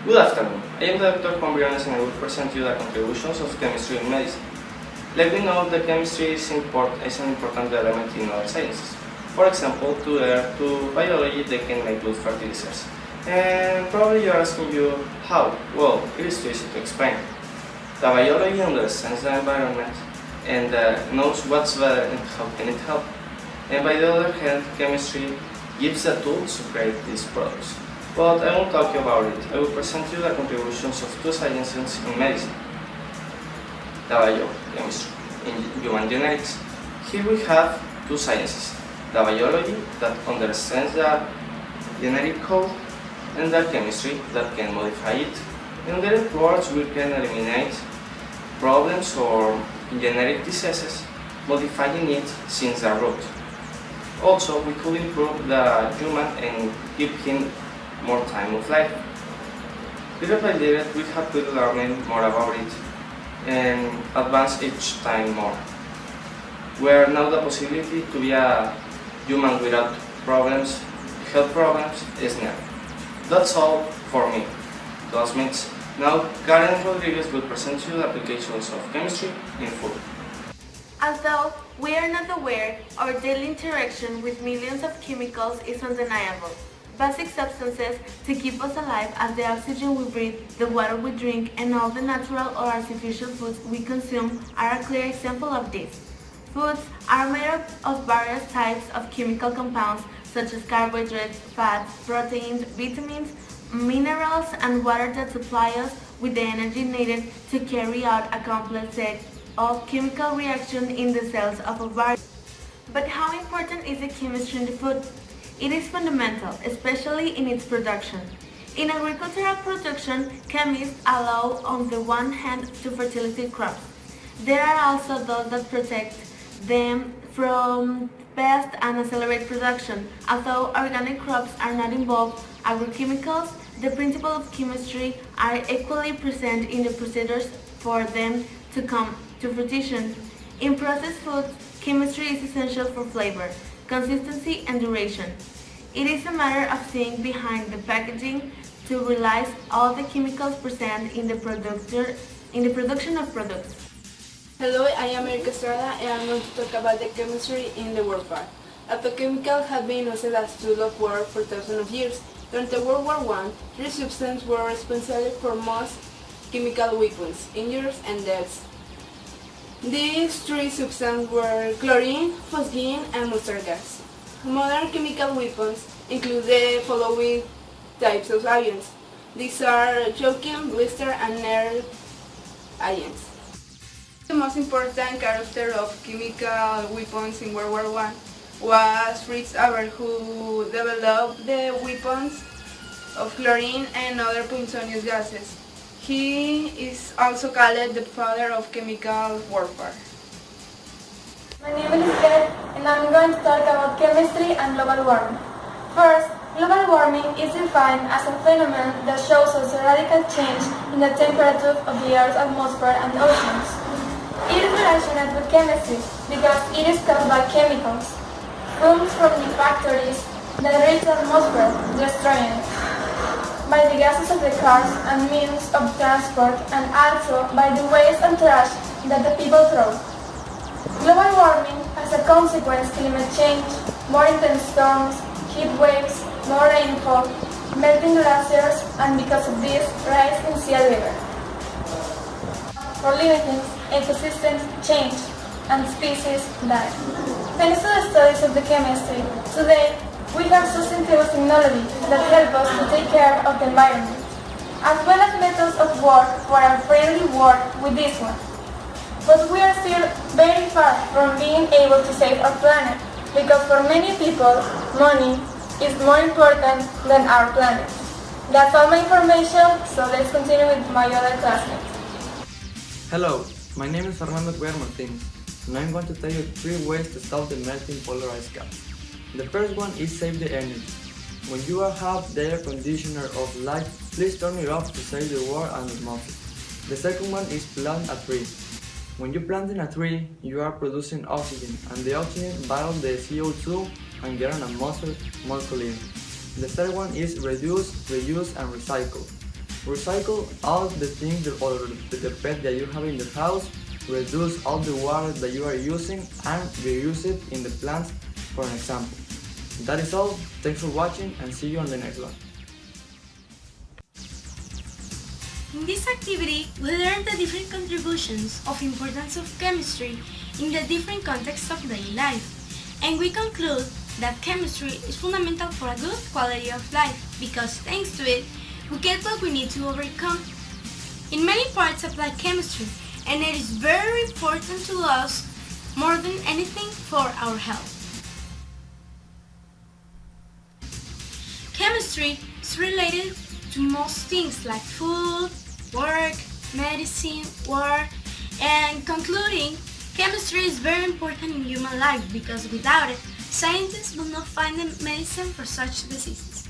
Good afternoon. I am Dr. Juan Briones and I will present you the contributions of chemistry in medicine. Let me know that chemistry is an important element in other sciences. For example, to biology they can make good fertilizers. And probably you are asking you how? Well, it is too easy to explain. The biology understands the environment and knows what's better and how can it help. And by the other hand, chemistry gives the tools to create these products. But I won't talk about it. I will present you the contributions of two sciences in medicine. The biochemistry in human genetics. Here we have two sciences. The biology that understands the genetic code and the chemistry that can modify it. In other words, we can eliminate problems or genetic diseases, modifying it since the root. Also, we could improve the human and give him more time of life. Little by little, we have been learning more about it and advance each time more. Where now the possibility to be a human without problems, health problems, is near. That's all for me, classmates. Now, Karen Rodriguez will present you the applications of chemistry in food. Although we are not aware, our daily interaction with millions of chemicals is undeniable. Basic substances to keep us alive as the oxygen we breathe, the water we drink, and all the natural or artificial foods we consume are a clear example of this. Foods are made up of various types of chemical compounds such as carbohydrates, fats, proteins, vitamins, minerals, and water that supply us with the energy needed to carry out a complex set of chemical reactions in the cells of a body. But how important is the chemistry in the food? It is fundamental, especially in its production. In agricultural production, chemists allow on the one hand to fertilizate crops. There are also those that protect them from pests and accelerate production. Although organic crops are not involved, agrochemicals, the principles of chemistry, are equally present in the procedures for them to come to fruition. In processed foods, chemistry is essential for flavor, consistency, and duration. It is a matter of seeing behind the packaging to realize all the chemicals present in the production of products. Hello, I am Erika Estrada and I'm going to talk about the chemistry in the warfare. Alpha have been used as tool of war for thousands of years. During the World War I, three substances were responsible for most chemical weapons, injuries, and deaths. These three substances were chlorine, phosgene, and mustard gas. Modern chemical weapons include the following types of agents. These are choking, blister, and nerve agents. The most important character of chemical weapons in World War I was Fritz Haber, who developed the weapons of chlorine and other poisonous gases. He is also called the father of chemical warfare. My name is Ted, and I'm going to talk about chemistry and global warming. First, global warming is defined as a phenomenon that shows us a radical change in the temperature of the Earth's atmosphere and oceans. It is related with chemistry because it is caused by chemicals, fumes from the factories that reach the atmosphere, destroying it, by the gases of the cars and means of transport, and also by the waste and trash that the people throw. Global warming has a consequence climate change, more intense storms, heat waves, more rainfall, melting glaciers, and because of this, rise in sea level. For living things, ecosystems change and species die. Thanks to the studies of the chemistry, today we have sustainable technology that help us to take care of the environment, as well as methods of work for a friendly work with this one. But we are still very far from being able to save our planet, because for many people, money is more important than our planet. That's all my information, so let's continue with my other classmates. Hello, my name is Fernando Cuellar Martinez, and I'm going to tell you 3 ways to stop the melting polar ice cap. The first one is save the energy. When you have the air conditioner off light, please turn it off to save the water and atmosphere. The second one is plant a tree. When you plant a tree, you are producing oxygen, and the oxygen battles the CO2 and get an atmosphere more clean. The third one is reduce, reuse, and recycle. Recycle all the things or the pet that you have in the house, reduce all the water that you are using and reuse it in the plants, for an example. That is all, thanks for watching and see you on the next one. In this activity, we learned the different contributions of importance of chemistry in the different contexts of daily life, and we conclude that chemistry is fundamental for a good quality of life because thanks to it, we get what we need to overcome. In many parts apply chemistry, and it is very important to us more than anything for our health. Chemistry is related to most things like food, work, medicine, war, and concluding, chemistry is very important in human life because without it, scientists will not find a medicine for such diseases.